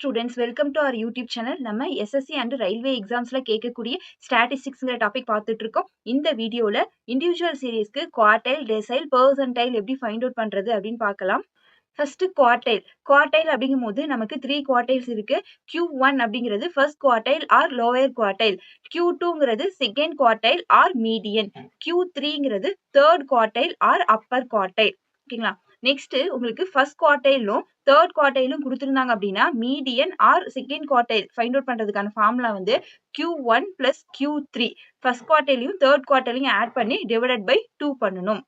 students, welcome to our YouTube channel. நம்ம SSC and Railway examsல கேட்கக்கூடிய statisticsங்கிற topic பார்த்துட்டு இருக்கோம். இந்த வீடியோல இண்டிவிஜுவல் சீரிஸ்க்கு குவார்டைல், டெசைல், பெர்சன்டைல் எப்படி ஃபைண்ட் அவுட் பண்றது அப்படின்னு பார்க்கலாம். ஃபர்ஸ்ட் குவார்டைல் அப்படிங்கும்போது நமக்கு 3 குவார்டைல்ஸ் இருக்கு. Q1 அப்படிங்கிறது first quartile or lower quartile, Q2ங்கிறது செகண்ட் குவார்டைல் ஆர் மீடியன், Q3ங்கிறது third quartile or upper quartile. ஓகேங்களா? நெக்ஸ்ட் உங்களுக்கு ஃபர்ஸ்ட் குவார்டைலும் தேர்ட் குவார்டைலும் கொடுத்திருந்தாங்க அப்படின்னா median or second quartile find out பண்றதுக்கான ஃபார்முலா வந்து Q1 plus Q3 ஃபர்ஸ்ட் குவார்டைலையும் தேர்ட் குவார்டைலையும் ஆட் பண்ணி டிவைடட் பை 2 பண்ணணும்.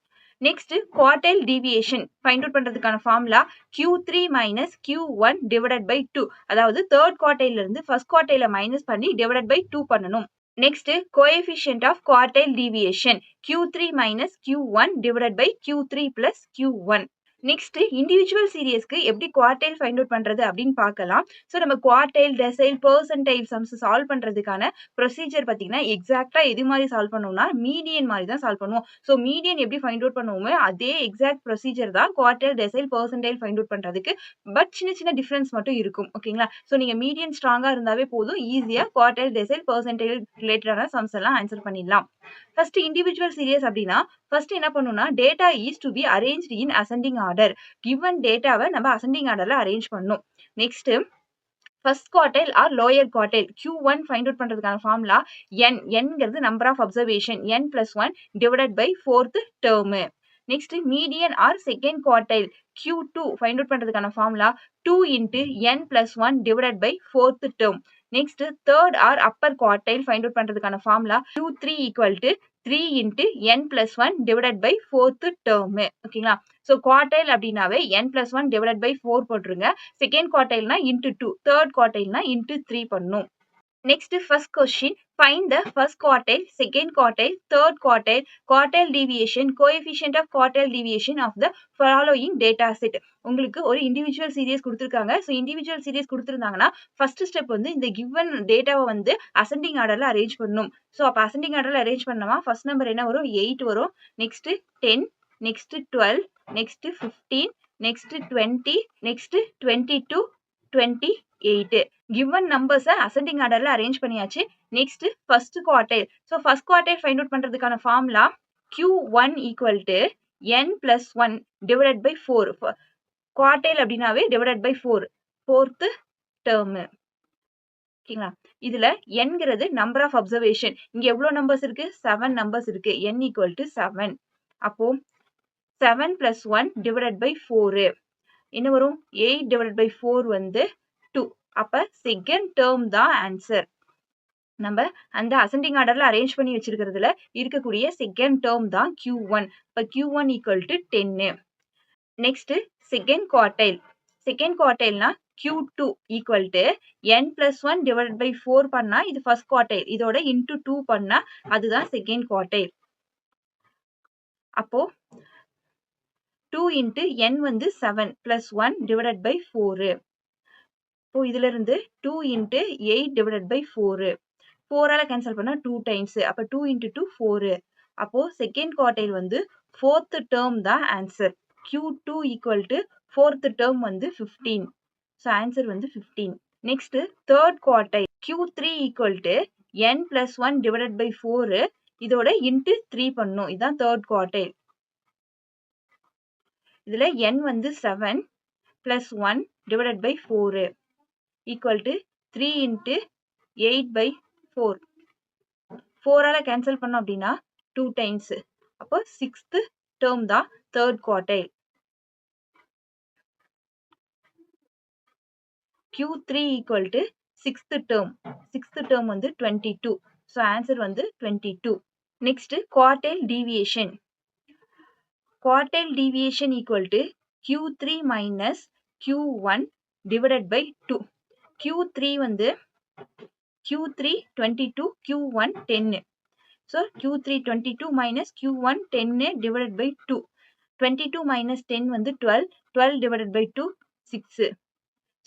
Next quartile deviation find out பண்றதுக்கான formula Q3 minus Q1 divided by 2, அதாவது தேர்ட் குவார்டைல்ல இருந்து ஃபர்ஸ்ட் குவார்டைல மைனஸ் பண்ணி டிவைடட் பை 2 பண்ணணும். Next coefficient of quartile deviation Q3 minus Q1 divided by Q3 plus Q1. Next individual சீரியஸ்க்கு எப்படி quartile find out பண்றது அப்படின்னு பார்க்கலாம். ஸோ நம்ம quartile, decile, percentile sums solve பண்றதுக்கான ப்ரொசீஜர் பார்த்தீங்கன்னா எக்ஸாக்டா எது மாதிரி சால்வ் பண்ணுவோம்னா மீடியன் மாதிரி தான் சால்வ் பண்ணுவோம். ஸோ மீடியன் எப்படி ஃபைண்ட் அவுட் பண்ணுவோமோ அதே எக்ஸாக்ட் ப்ரொசீஜர் தான் quartile, decile, percentile find out பண்றதுக்கு. பட் சின்ன சின்ன டிஃபரன்ஸ் மட்டும் இருக்கும். ஓகேங்களா? ஸோ நீங்க மீடியன் ஸ்ட்ராங்கா இருந்தாவே போதும், ஈஸியா குவார்டைல், டெசைல், பெர்சன்டைல் ரிலேட்டடான சம்ஸ் எல்லாம் ஆன்சர் பண்ணிடலாம். ஃபர்ஸ்ட் இண்டிவிஜுவல் சீரியஸ் அப்படின்னா ஃபர்ஸ்ட் என்ன பண்ணணும்னா data is to be arranged in ascending order. Given டேட்டாவை நம்ம அசெண்டிங் ஆர்டர்ல அரேஞ்ச் பண்ணணும். Next first quartile or lower quartile Q1 find out பண்றதுக்கான ஃபார்முலா nங்கிறது number of observation n+1 divided by 4th term. Next median or second quartile Q2 find out பண்றதுக்கான formula 2 into n+1 divided by 4th term. Next third or upper quartile find out பண்றதுக்கான formula Q3 equal to 3 into n+1 divided by 4th term. ஓகேங்களா? So quartile அப்படின்னாவே n+1 divided by 4 போட்டுருங்க. Second குவார்டைல்னா into 2, third குவார்டைல்னா into 3 பண்ணும். Next first question, find the first quartile, second quartile, third quartile, quartile deviation, coefficient of quartile deviation of the following data set. உங்களுக்கு ஒரு individual series கொடுத்துருக்காங்க. So individual series கொடுத்துருந்தாங்கன்னா first step வந்து இந்த given டேட்டாவை வந்து ascending ஆர்டர்ல arrange பண்ணணும். ஸோ அப்போ அசெண்டிங் ஆர்டர்ல அரேஞ்ச் பண்ணோமா ஃபர்ஸ்ட் நம்பர் என்ன வரும்? 8 வரும். Next 10, next 12, next 15, next 20, next 22, 28. given numbers ascending ஆர்டர்ல அரேஞ்ச் பண்ணியாச்சு. Next first quartile. So first quartile find out பண்றதுக்கான formula Q1 equal to n+1 divided by 4. Quartile அப்படின்னாவே டிவைடட் பை 4, ஃபோர்த் டேர்ம். ஓகேங்களா? இதுல nங்கிறது number of observation. இங்க எவ்வளவு numbers இருக்கு? 7 numbers இருக்கு. n equal to 7. அப்போ 7 plus 1 divided by 4 என்ன வரும்? 8 divided by 4 வந்து 2. அப்ப செகண்ட் டேர்ம் தான் ஆன்சர். நம்ம அந்த அசெண்டிங் ஆர்டர்ல அரேஞ்ச் பண்ணி வச்சிருக்கிறதுல இருக்கக்கூடிய செகண்ட் டேர்ம் தான் Q1. இப்ப Q1 equal to 10. Next second quartile. Second குவார்டைல்னா Q2 equal to n+1 divided by 4 பண்ணா இது ஃபர்ஸ்ட் குவார்டைல், இதோட into 2 பண்ணா அதுதான் செகண்ட் குவார்டைல். அப்போ 2 into n வந்து 7 plus 1 divided by 4. இப்போ இதுல இருந்து 2 into 8 divided by 4. 4ஆல கேன்சல் பண்ணா 2 times. அப்ப 2 into 2 4. அப்போ செகண்ட் குவார்டைல் வந்து ஃபோர்த் டேர்ம் தான் answer. Q2 equal to fourth term வந்து 15. ஸோ ஆன்சர் வந்து 15. Next third quartile Q3 equal to n+1 divided by 4. இதோட into 3 பண்ணும். இதுதான் தேர்ட் குவார்டைல். இதுல n வந்து 7 plus 1 divided by 4 equal to 3 into 8 by 4. 4ஆல cancel பண்ணோம் அப்படின்னா 2 times. அப்போ சிக்ஸ்த் டேர்ம் தான் third quartile. Q3 equal to sixth term. Sixth term வந்து 22. ஸோ ஆன்சர் வந்து 22. Next quartile deviation. Quartile deviation equal to Q3 minus Q1 divided by 2. Q3 வந்து Q3 22, Q1 10. So Q3 22 minus Q1 10 divided by 2. 22 minus 10 வந்து 12. 12 divided by 2, 6.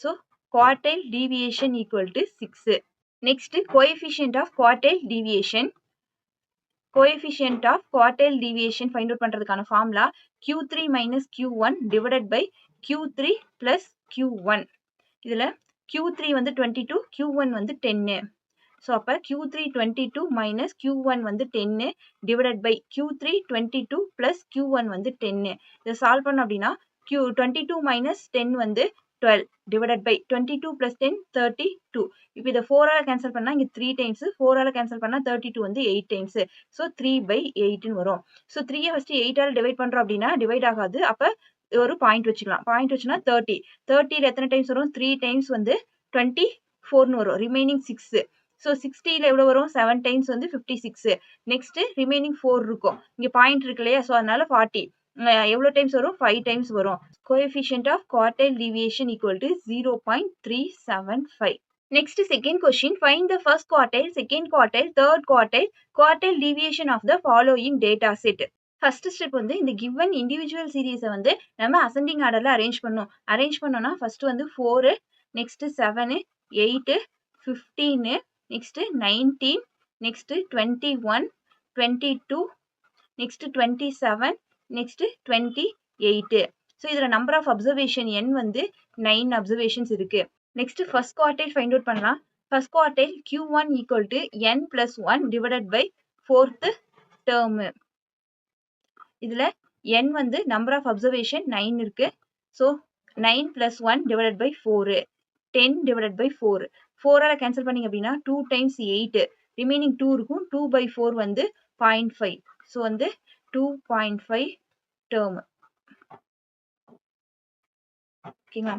So quartile deviation equal to 6. Next coefficient of quartile deviation. Coefficient of quartile deviation find out பண்றதுக்கான formula Q3 minus Q1 divided by Q3 plus Q1. இதுல Q3 வந்து 22, Q1 வந்து 10. So அப்போ Q3 22 minus Q1 வந்து 10 divided by Q3 22 plus Q1 வந்து 10. இதை solve பண்ணோம் அப்படின்னா Q22 மைனஸ் 10 வந்து 12 டிவைடட் பை 22 ப்ளஸ் 10 32. இப்போ இதை 4ஆல் கேன்சல் பண்ணால் இங்கே 3 டைம்ஸ், 4ஆல் கேன்சல் பண்ணால் 32 வந்து 8 டைம்ஸ். ஸோ 3/8ன்னு வரும். ஸோ 3யை ஃபஸ்ட்டு 8ஆல் டிவைட் பண்ணுறோம் அப்படின்னா டிவைட் ஆகாது. அப்போ ஒரு பாயிண்ட் வச்சுக்கலாம். பாயிண்ட் வச்சுன்னா 30. 30ல் எத்தனை டைம்ஸ் வரும்? 3 டைம்ஸ் வந்து 24ன்னு வரும். ரிமைனிங் 6. ஸோ 60ல் எவ்வளோ வரும்? 7 டைம்ஸ் வந்து 56. நெக்ஸ்ட் ரிமைனிங் 4 இருக்கும். இங்கே பாயிண்ட் இருக்கு இல்லையா? ஸோ அதனால 40. எவ்வளோ டைம்ஸ் வரும்? 5 டைம்ஸ் வரும். Coefficient of quartile deviation equal to 0.375. Next, second question. Find the first quartile, second quartile, third quartile, quartile deviation of the following data set. First step வந்து இந்த கிவன் இண்டிவிஜுவல் சீரீஸை வந்து நம்ம ascending ஆர்டரில் arrange பண்ணோம். Arrange பண்ணோம்னா first வந்து 4, next 7, 8, 15, next 19, next 21, 22, next 27, next 28. So இதில் நம்பர் ஆஃப் அப்சர்வேஷன் n வந்து 9 அப்சர்வேஷன்ஸ் இருக்கு. Next first quartile find out பண்ணலாம். First quartile Q1 equal to n+1 divided by 4th term. இதில் n வந்து நம்பர் ஆஃப் அப்சர்வேஷன் 9 இருக்கு. So 9 + 1 divided by 4, 10 divided by 4. 4ஆல் cancel பண்ணிங்க அப்படின்னா 2 டைம்ஸ் 8, ரிமைனிங் 2 இருக்கும். 2/4 வந்து 0.5. ஸோ வந்து 2.5 டேர்ம். ஓகேங்களா?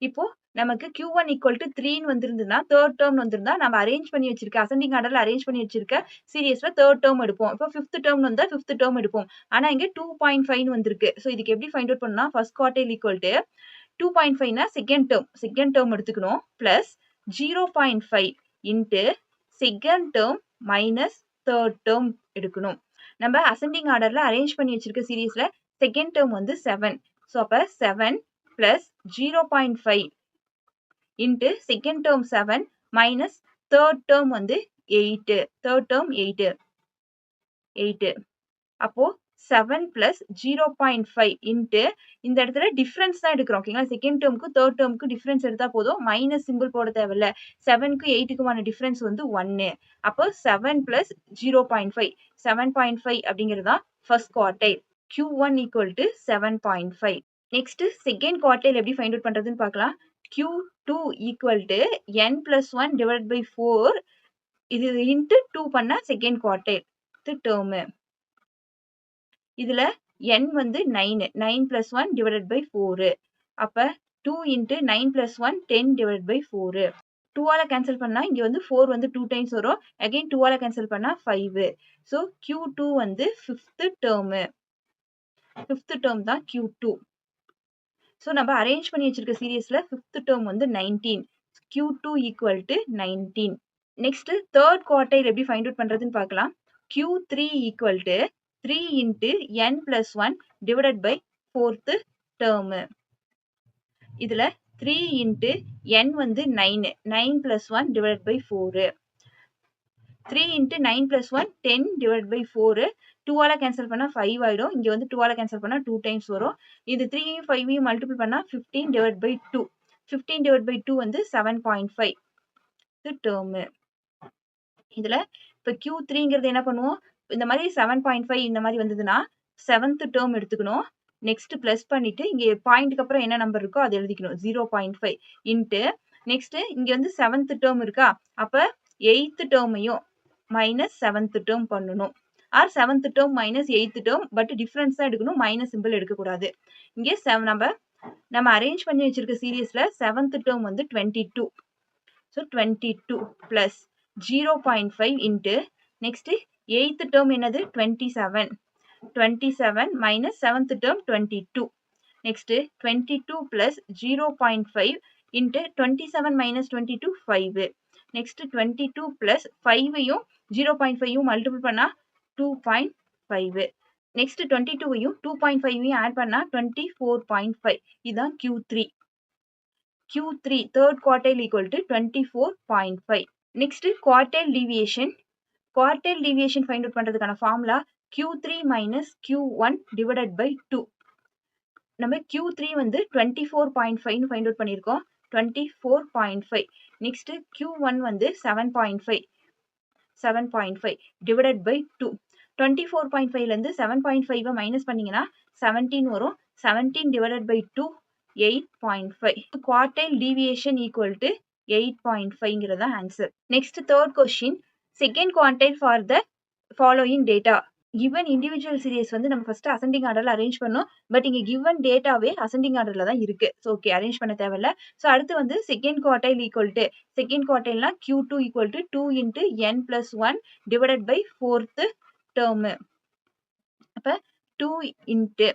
இப்போ நமக்கு Q1 ஈக்குவல் டு 3ன்னு வந்திருந்ததுன்னா தேர்ட் டேர்ம் வந்திருந்தா நம்ம அரேஞ்ச் பண்ணி வச்சிருக்க அசெண்டிங் ஆர்டரில் அரேஞ்ச் பண்ணி வச்சிருக்க சீரியஸ்ல தேர்ட் டேர்ம் எடுப்போம். இப்போ 5th டேர்ம் வந்தால் 5th டேர்ம் எடுப்போம். ஆனால் இங்கே 2.5ன்னு வந்திருக்கு. ஸோ இதுக்கு எப்படி ஃபைண்ட் அவுட் பண்ணா? ஃபர்ஸ்ட் குவார்டைல் ஈக்குவல் டு 2.5னா செகண்ட் டேர்ம் எடுத்துக்கணும் plus 0.5 into second term minus third term எடுக்கணும். நம்ம அசெண்டிங் ஆர்டரில் அரேஞ்ச் பண்ணி வச்சிருக்க சீரீஸ்ல செகண்ட் டேர்ம் வந்து 7. ஸோ அப்போ 7 + 0.5 into second term 7 minus third term வந்து 8. Third term 8. அப்போ 7 + 0.5 இன்ட்டு இந்த இடத்துல டிஃபரன்ஸ் தான் எடுக்கிறோம். ஓகேங்களா? செகண்ட் டேர்முக்கு தேர்ட் டேர்முக்கு டிஃபரன்ஸ் எடுத்தா போதும். மைனஸ் சிம்பிள் போட தேவையில்ல. 7க்கு 8க்குமான டிஃபரன்ஸ் வந்து 1. அப்போ 7 + 0.5 7.5 அப்படிங்கிறது தான் first quartile. Q1 equal to 7.5. Next second quartile எப்படி ஃபைண்ட் அவுட் பண்றதுன்னு பார்க்கலாம். Q2 equal to n+1 divide by 4. இது இன்ட்டு 2 பண்ணா செகண்ட் குவார்டைல் டேர்ம். இதுல n வந்து 9. 9 + 1 டிவைடட் பை 4. அப்ப 2 இன்ட்டு 9 + 1 10 டிவைட் பை 4. 2ஆல கேன்சல் பண்ணா இங்க வந்து 4 வந்து 2 டைம்ஸ் வரும். அகைன் 2ஆல கேன்சல் பண்ணா 5. ஸோ Q2 வந்து 5th டேர்ம். 5th டேர்ம் தான் Q2. ஸோ நம்ம அரேஞ்ச் பண்ணி வச்சிருக்க சீரீஸ்ல 5th டேர்ம் வந்து 19. Q2 equal to 19. Next third quartile எப்படி ஃபைண்ட் அவுட் பண்றதுன்னு பார்க்கலாம். Q3 equal to 3 into n+1 divided by 4th term. இதுல 3 இன்ட்டு n வந்து 9. 9 + 1 divided by 4. 3 into 9 + 1 10 divide by 4. 2ஆல கேன்சல் பண்ணா 5 ஆயிடும். இங்க வந்து 2ஆல கேன்சல் பண்ணா 2 டைம்ஸ் வரும். இது 3யும் 5யும் மல்டிபிள் பண்ணா 15 டிவைட் பை 2. 15 டிவைட் பை 2 வந்து 7.5 டேர்ம். இதுல இப்ப Q3ங்கிறது என்ன பண்ணுவோம்? இந்த மாதிரி 7.5 இந்த மாதிரி வந்ததுன்னா 7th டேர்ம் எடுத்துக்கணும். நெக்ஸ்ட் பிளஸ் பண்ணிட்டு இங்க பாயிண்ட்க்கு அப்புறம் என்ன நம்பர் இருக்கோ அதை எழுதிக்கணும். 0.5 இன்ட்டு நெக்ஸ்ட் இங்க வந்து 7th டேர்ம் இருக்கா? அப்ப 8th டேர்மையும் மைனஸ் 7th டேர்ம் பண்ணணும். Or 7th term minus 8th term. But difference தான் எடுக்கணும். மைனஸ் சிம்பிள் எடுக்கக்கூடாது. இங்கே நம்ம அரேஞ்ச் பண்ணி வச்சிருக்க சீரீஸ்ல 7th டேர்ம் வந்து 22. So 22 plus 0.5 into next 8th term என்னது? 27. 27 minus 7th term 22. Next 22 plus 0.5 into 27 minus 22 5. Next 22 plus 5யும் 0.5யும் மல்டிபிள் பண்ணா 2.5. நெக்ஸ்ட் 22யும் 2.5யும் ஆட் பண்ணா 24.5. இதுதான் Q3. Q3 third quartile equal to 24.5. Next quartile deviation. Quartile deviation find out பண்றதுக்கான formula Q3 minus Q1 divided by 2. நம்ம Q3 வந்து 24.5 find out பண்ணியிருக்கோம். 24.5. Next Q1 வந்து 7.5 டிவைடட் பை 2. 24.5 இருந்து 7.5 மைனஸ் பண்ணீங்கன்னா 17 வரும். 17 divided by 2 8.5. Quartile deviation equal to 8.5ங்கிறதா answer. Next third question, second quartile for the following data. Given individual series வந்து நம்ம ஃபர்ஸ்ட் அசெண்டிங் ஆர்டர்ல அரேஞ்ச் பண்ணோம். பட் இங்க கிவன் டேட்டாவே அசெண்டிங் ஆர்டர்ல தான் இருக்கு. ஸோ ஓகே, அரேஞ்ச் பண்ண தேவையில்ல. ஸோ அடுத்து வந்து second quartile equal to, second குவார்டைல்னா Q2 equal to 2 into n plus 1 divided by fourth term. அப்ப 2 இன்ட்டு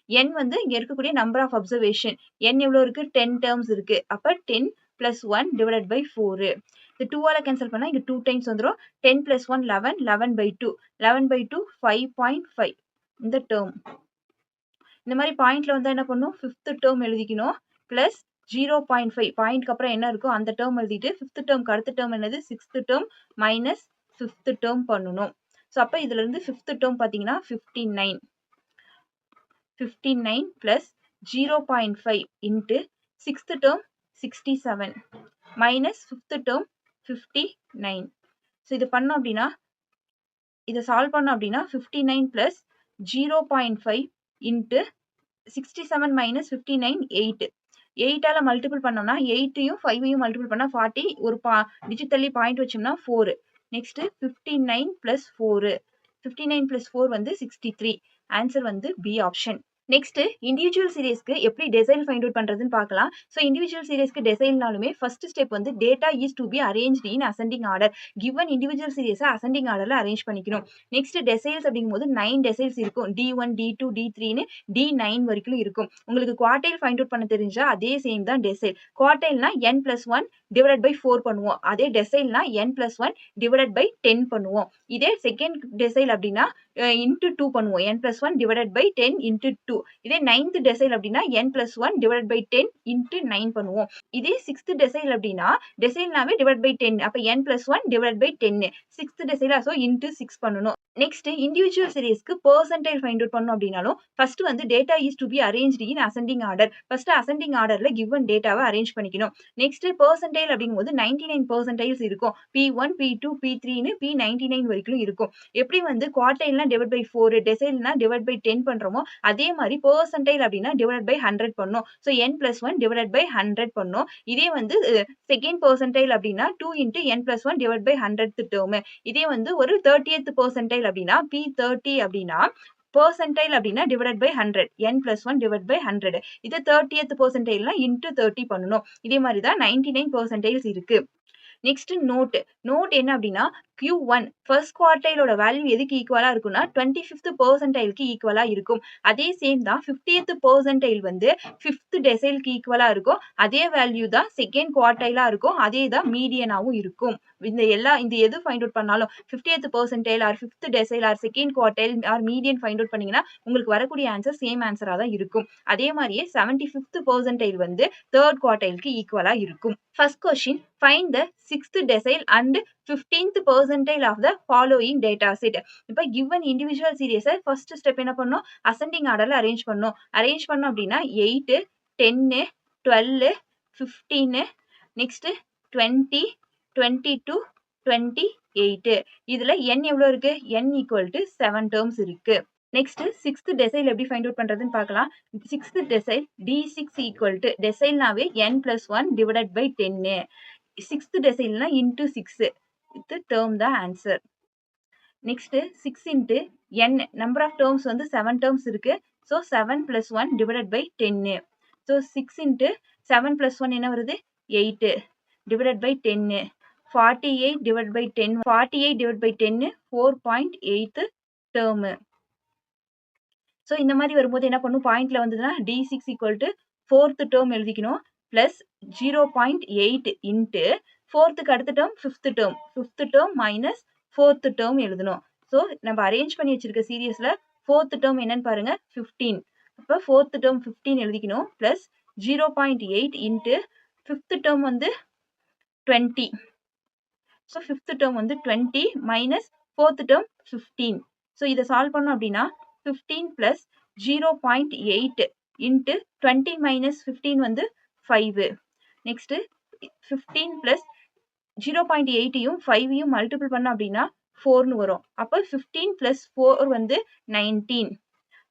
n வந்து இங்க இருக்கக்கூடிய நம்பர் ஆஃப் அப்சர்வேஷன். n எவ்வளவு இருக்கு? 10 டேர்ம்ஸ் இருக்கு. அப்ப 10 பிளஸ் 1 டிவைடட் பை 4. இந்த 2ஆல கேன்சல் பண்ணா இங்க 2 டைம்ஸ் வந்துரும். 10 பிளஸ் 1 11, 11 by 2, 11 by 2 5.5 இந்த டேர்ம். இந்த மாதிரி பாயிண்ட்ல வந்து என்ன பண்ணும்? ஃபிஃப்த் டேர்ம் எழுதிக்கணும். பிளஸ் 0.5 பாயிண்ட்க்கு அப்புறம் என்ன இருக்கோ அந்த டேர்ம் எழுதிட்டு ஃபிஃப்த் டேர்ம்க்கு அடுத்த டேர்ம் என்னது? Sixth term minus fifth term பண்ணணும். ஸோ அப்ப இதுல இருந்து ஃபிஃப்த் டேர்ம் பாத்தீங்கன்னா 59. 59 plus 0.5 into 6th term 67 minus 5th term 59. So இது பண்ணோம் அப்படின்னா, இதை சால்வ் பண்ணோம் அப்படின்னா 59 plus 0.5 into 67 minus 59 8. 8ஆல மல்டிபிள் பண்ணோம்னா 8யும் 5யும் மல்டிபிள் பண்ணா 40. ஒரு டிஜிட் தள்ளி பாயிண்ட் வச்சோம்னா 4. Next 59 plus 4. 59 plus 4 வந்து 63. ஆன்சர் வந்து பி ஆப்ஷன். நெக்ஸ்ட் இண்டிவிஜுவல் சீரிஸ்க்கு எப்படி டெசைல் ஃபைண்ட் அவுட் பண்றதுன்னு பார்க்கலாம். ஸோ இண்டிவிஜுவல் சீரிஸ்க்கு டெசைல்னாலுமே ஃபர்ஸ்ட் ஸ்டெப் வந்து data is to be arrange in ascending order. Given individual சீரிஸை அசெண்டிங் ஆர்டர்ல அரேஞ்ச் பண்ணிக்கணும். நெக்ஸ்ட் டெசைல்ஸ் அப்படிங்கும்போது 9 டெசைல்ஸ் இருக்கும். D1, D2, D3ன்னு D9 வரைக்கும் இருக்கும். உங்களுக்கு குவார்டைல் ஃபைண்ட் அவுட் பண்ண தெரிஞ்சா அதே சேம் தான் டெசைல். குவார்டைல்னா n+1 டிவைடட் பை 4 பண்ணுவோம். அதே டெசைல்னா n+1 டிவைடட் பை 10 பண்ணுவோம். இதே செகண்ட் டெசைல் அப்படின்னா இன்ட்டு 2 பண்ணுவோம். n+1 divided by 10 into 2. இதே 9th டெசைல் அப்படின்னா n+1 டிவைட் பை 10 இன்ட்டு 9 பண்ணுவோம். இதே 6th டெசைல் அப்படின்னா டெசைல்னாவே டிவைட் பை 10. அப்ப n+1 divide by 10. 6th decile so into 6 பண்ணணும். நெக்ஸ்ட் இண்டிவிஜுவல் சீரிஸ்க்கு பெர்சன்டைல் ஃபைண்ட் அவுட் பண்ணோம் அப்படின்னாலும் ஃபர்ஸ்ட் வந்து data is to be arranged in ascending order. First ascending ஆர்டர்ல கிவன் டேட்டாவை அரேஞ்ச் பண்ணிக்கணும். நெக்ஸ்ட் பெர்சன்டைல் அப்படிங்கும்போது 99 பெர்சன்டைல்ஸ் இருக்கும். P1, P2, P3ன்னு P99 வரைக்கும் இருக்கும். எப்படி வந்து குவார்டைல்னா டிவைட் பை 4, டெசைல்னா டிவைட் பை 10 பண்றோமோ அதே மாதிரி பெர்சன்டைல் அப்படின்னா டிவைட் பை 100 பண்ணும். ஸோ n+1 டிவைட் பை 100 பண்ணும். இதே வந்து செகண்ட் பெர்சன்டைல் அப்படின்னா 2 into n+1 divide by 100th term. இதே வந்து ஒரு 30th பெர்சன்டைல் அப்படின்னா P30 அப்படின்னா பெர்சன்டைல் அப்படின்னா divide by 100, n+1 divide by 100. இது 30th பெர்சன்டைல்னா இன்ட்டு 30 பண்ணணும். இதே மாதிரி தான் 99 பெர்சன்டைல்ஸ் இருக்கு. நெக்ஸ்ட் நோட் என்ன அப்படின்னா Q1 ஃபர்ஸ்ட் குவார்டைலோட வேல்யூ எதுக்கு ஈக்குவலா இருக்கும்னா 25th பெர்சன்டைலுக்கு ஈக்குவலா இருக்கும். அதே சேம் தான் 50th பெர்சன்டைல் வந்து 5th டெசைலுக்கு ஈக்குவலா இருக்கும். அதே வேல்யூ தான் செகண்ட் குவார்டைலா இருக்கும். அதே தான் மீடியனாவும் இருக்கும். இந்த எது ஃபைண்ட் அவுட் பண்ணாலும் 50th percentile or 5th decile or second quartile or median find out பண்ணீங்கன்னா உங்களுக்கு வரக்கூடிய ஆன்சர் சேம் ஆன்சரா தான் இருக்கும். அதே மாதிரியே 75th பெர்சன்டைல் வந்து தேர்ட் குவார்டைலுக்கு ஈக்குவலா இருக்கும். First question, find the 6th decile and 15th percentile of the following data set. இப்போ given individual series first step என்ன பண்ணோம்? ascending orderல arrange பண்ணோம். arrange பண்ணோம் அப்படின்னா 8, 10, 12, 15, next 20, 22, 28. இதுல n எவ்வளவு இருக்கு? n equal to 7 terms இருக்கு. நெக்ஸ்ட் 6th டெசைல் எப்படி ஃபைண்ட் அவுட் பண்றதுன்னு பார்க்கலாம். 6th decile D6 equal to டெசைல்னாவே n+1 divided by 10. 6th டெசைல்னா into 6. இது term தான் answer. Next 6 into n number of terms வந்து 7 டேர்ம்ஸ் இருக்கு. So 7 + 1 divided by 10. So 6 into 7 + 1 என்ன வருது? 8 divided by 10. 48 divided by 10. 48 divided by 10 4.8 term. So இந்த மாதிரி வரும்போது என்ன பண்ணும்? பாயிண்ட்ல வந்ததுன்னா D6 equal to 4th term எழுதிக்கணும். பிளஸ் 0.8 இன்ட்டு 4th அடுத்த term 5th term minus 4th term எழுதணும். ஸோ நம்ம அரேஞ்ச் பண்ணி வச்சிருக்க சீரியஸ்ல 4th term என்னன்னு பாருங்க 15. அப்போ 4th term 15 எழுதிக்கணும். பிளஸ் 0.8 இன்ட்டு 5th term வந்து 20. ஸோ 5th term வந்து 20 மைனஸ் 4th term 15. ஸோ இதை சால்வ் பண்ணோம் அப்படின்னா 15 plus 0.8 into 20 minus 15 வந்து 5. நெக்ஸ்ட் 15 பிளஸ் 0.8யும் 5யும் மல்டிபிள் பண்ணோம் அப்படின்னா 4ன்னு வரும். அப்போ 15 பிளஸ் 4 வந்து 19.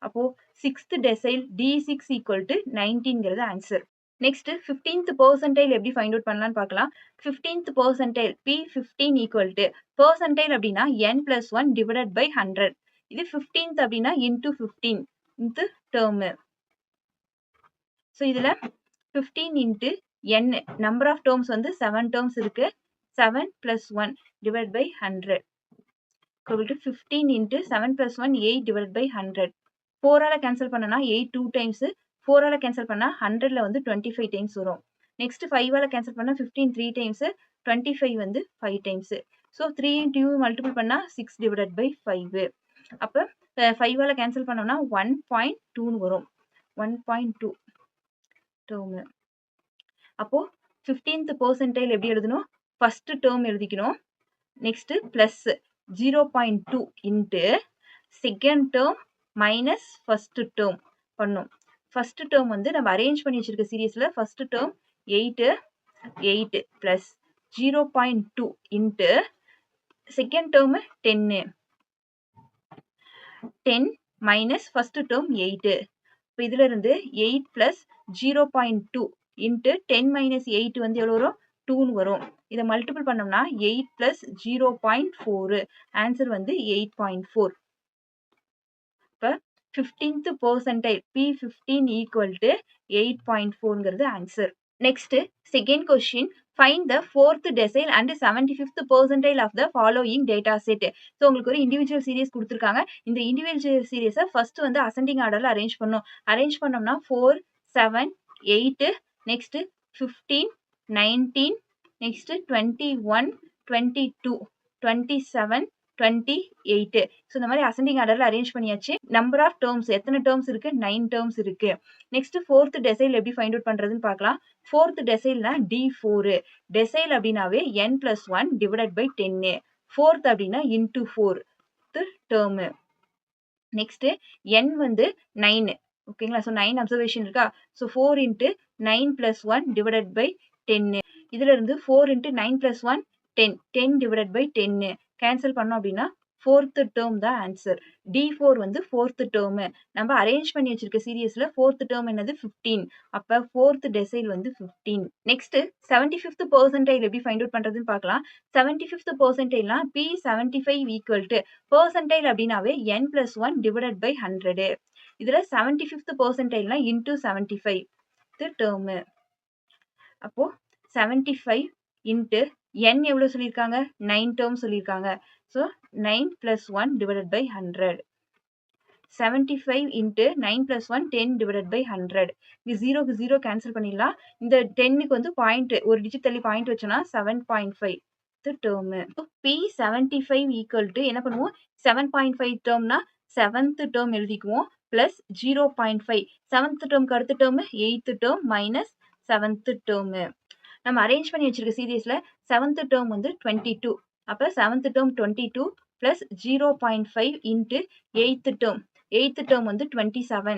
அப்போ 6th decile D6 equal to 19ங்கிறது ஆன்சர். நெக்ஸ்ட் 15th பெர்சன்டைல் எப்படி ஃபைண்ட் அவுட் பண்ணலாம்னு பார்க்கலாம். 15th percentile P15 equal to percentile அப்படின்னா n பிளஸ் 1 டிவைடட் பை 100. இது 15th அப்படின்னா இன்டூ 15th டேர்மு. ஸோ இதில் 15 into n number of terms வந்து 7 terms இருக்கு. 7 plus 1 divided by 100 equal to 15 into 7 plus 1 8 divided by 100. 4 ஆல cancel பண்ணனா 8 2 times, 4 ஆல cancel பண்ணா 100ல வந்து 25 times வரும். Next 5 ஆல cancel பண்ணா 15 3 times, 25 வந்து 5 times. So 3 into multiple பண்ணா 6 divided by 5. அப்ப 5 ஆல cancel பண்ணோம்னா 1.2 வரும். 1.2 term. அப்போ 15th percentile எப்படி எழுதணும்? ஃபர்ஸ்ட் டேர்ம் எழுதிக்கணும். Next plus 0.2 into second term minus first term பண்ணும். ஃபர்ஸ்ட் டேர்ம் வந்து நம்ம அரேஞ்ச் பண்ணி வச்சிருக்க சீரீஸ்ல first term 8 plus 0.2 into second term 10 minus first term 8. இப்போ இதுல இருந்து 8 பிளஸ் 0.2 இன்ட்டு 10 மைனஸ் 8 வந்து எவ்வளோ வரும்? 2 வரும். இதை மல்டிபிள் பண்ணோம்னா 8 பிளஸ் 0.4 ஆன்சர் வந்து 8.4. இப்போ 15th percentile P15 equal to 8.4ங்கிறது answer. Next second question, find the 4th decile and 75th percentile of the following data set. So உங்களுக்கு ஒரு இண்டிவிஜுவல் சீரீஸ் கொடுத்துருக்காங்க. இந்த இண்டிவிஜுவல் சீரீஸை ஃபர்ஸ்ட் வந்து அசெண்டிங் ஆர்டர்ல அரேஞ்ச் பண்ணோம். அரேஞ்ச் பண்ணோம்னா 4 7 8 நெக்ஸ்ட் 15 19 நெக்ஸ்ட் 21 22 27 28. ஸோ இந்த மாதிரி அசெண்டிங் ஆர்டர்ல அரேஞ்ச் பண்ணியாச்சு. நம்பர் ஆஃப் டேர்ம்ஸ் எத்தனை டேர்ம்ஸ் இருக்கு? 9 டேர்ம்ஸ் இருக்கு. நெக்ஸ்ட் 4th டெசைல் எப்படி ஃபைண்ட் அவுட் பண்றதுன்னு பார்க்கலாம். 4th டெசைல்னா D4. டெசைல் அப்படின்னாவே n plus 1 divided by 10. 4th அப்படின்னா into 4th term. Next n வந்து 9. ஓகேங்களா? ஸோ 9 அப்சர்வேஷன் இருக்கா? So 4 into 9 plus 1 divided by 10. இதுல இருந்து 4 into 9 plus 1 10 divided by 10 cancel பண்ணோம் அப்படின்னா 4th டேர்ம் தான் ஆன்சர். D4 வந்து 4th டேர்ம். நம்ம அரேஞ்ச் பண்ணி வச்சிருக்க சீரியஸ்ல 4th டேர்ம் என்னது? 15. அப்ப 4th டெசைல் வந்து 15. நெக்ஸ்ட் 75th பெர்சன்டைல் எப்படி ஃபைண்ட் அவுட் பண்றதுன்னு பார்க்கலாம். 75th பெர்சன்டைல்னா P75 equal to percentile அப்படின்னாவே n plus 1 divided by 100. இதுல 75th பெர்சன்டைல்னா into 75 டேர்ம். அப்போ 75 இன்ட்டு n எவ்வளவு சொல்லியிருக்காங்க? 9 டேர்ம் சொல்லியிருக்காங்க. So 9 plus 1 divided by 100. 75 into 9 plus 1 10 divided by 100. இது 0க்கு 0 கேன்சல் பண்ணிடலாம். இந்த 10க்கு வந்து பாயிண்ட் ஒரு டிஜிட் தள்ளி பாயிண்ட் வச்சோன்னா 7.5 டேர்ம். P75 ஈக்குவல் டு என்ன பண்ணுவோம்? 7.5 டேர்ம்னா 7th டேர்ம் எழுதிக்குவோம் பிளஸ் 0.5. 7th டேர்ம்க்கு அடுத்த term 8th term minus 7th term. நம்ம அரேஞ்ச் பண்ணி வச்சிருக்க சீரீஸ்ல 7th டேர்ம் வந்து 22. அப்ப 7th term 22 plus 0.5 into 8th term. 8th term வந்து 27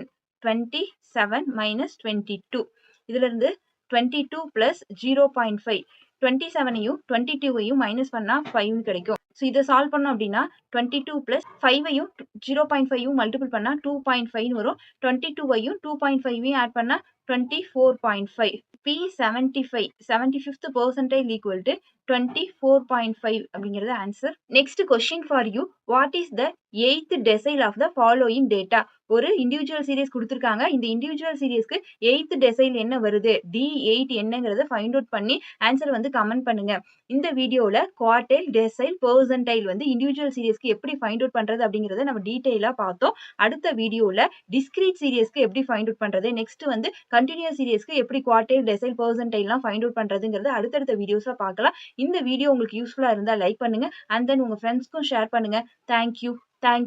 மைனஸ் 22. இதுல இருந்து 22 பிளஸ் 0.5. 27ஐயும் 22ஐயும் மைனஸ் பண்ணா 5 கிடைக்கும். ஸோ இதை சால்வ் பண்ணோம் அப்படின்னா 22 பிளஸ் 5ஐயும் 0.5ஐயும் மல்டிபிள் பண்ணா 2.5 வரும். 22ஐயும் 2.5ஐயும் ஆட் பண்ணா 24.5. P75 75th percentile equal to 24.5 அப்படிங்கிறது answer. Next question for you, what is the 8th decile of the following data? ஒரு இண்டிவிஜுவல் சீரீஸ் கொடுத்துருக்காங்க. இந்த இண்டிவிஜுவல் சீரீஸ்க்கு 8th decile என்ன வருது, D8 என்னங்கிறத ஃபைண்ட் அவுட் பண்ணி ஆன்சர் வந்து கமெண்ட் பண்ணுங்க. இந்த வீடியோல குவார்டைல், டெசைல், பெர்சன்டைல் வந்து இண்டிவிஜுவல் சீரீஸ்க்கு எப்படி ஃபைண்ட் அவுட் பண்றது அப்படிங்கறத நம்ம டீடைலா பார்த்தோம். அடுத்த வீடியோல டிஸ்கிரீட் சீரீஸ்க்கு எப்படி ஃபைண்ட் அவுட் பண்றது, நெக்ஸ்ட் வந்து கண்டினியூஸ் சீரீஸ்க்கு எப்படி குவார்டைல், டெசைல், பெர்சன்டைல்லாம் ஃபைண்ட் அவுட் பண்றதுங்கிறது அடுத்தடுத்த வீடியோஸ்ல பார்க்கலாம். இந்த வீடியோ உங்களுக்கு யூஸ்ஃபுல்லா இருந்தா லைக் பண்ணுங்க, அண்ட் தென் உங்க ஃப்ரெண்ட்ஸ்க்கும் ஷேர் பண்ணுங்க. Thank you all.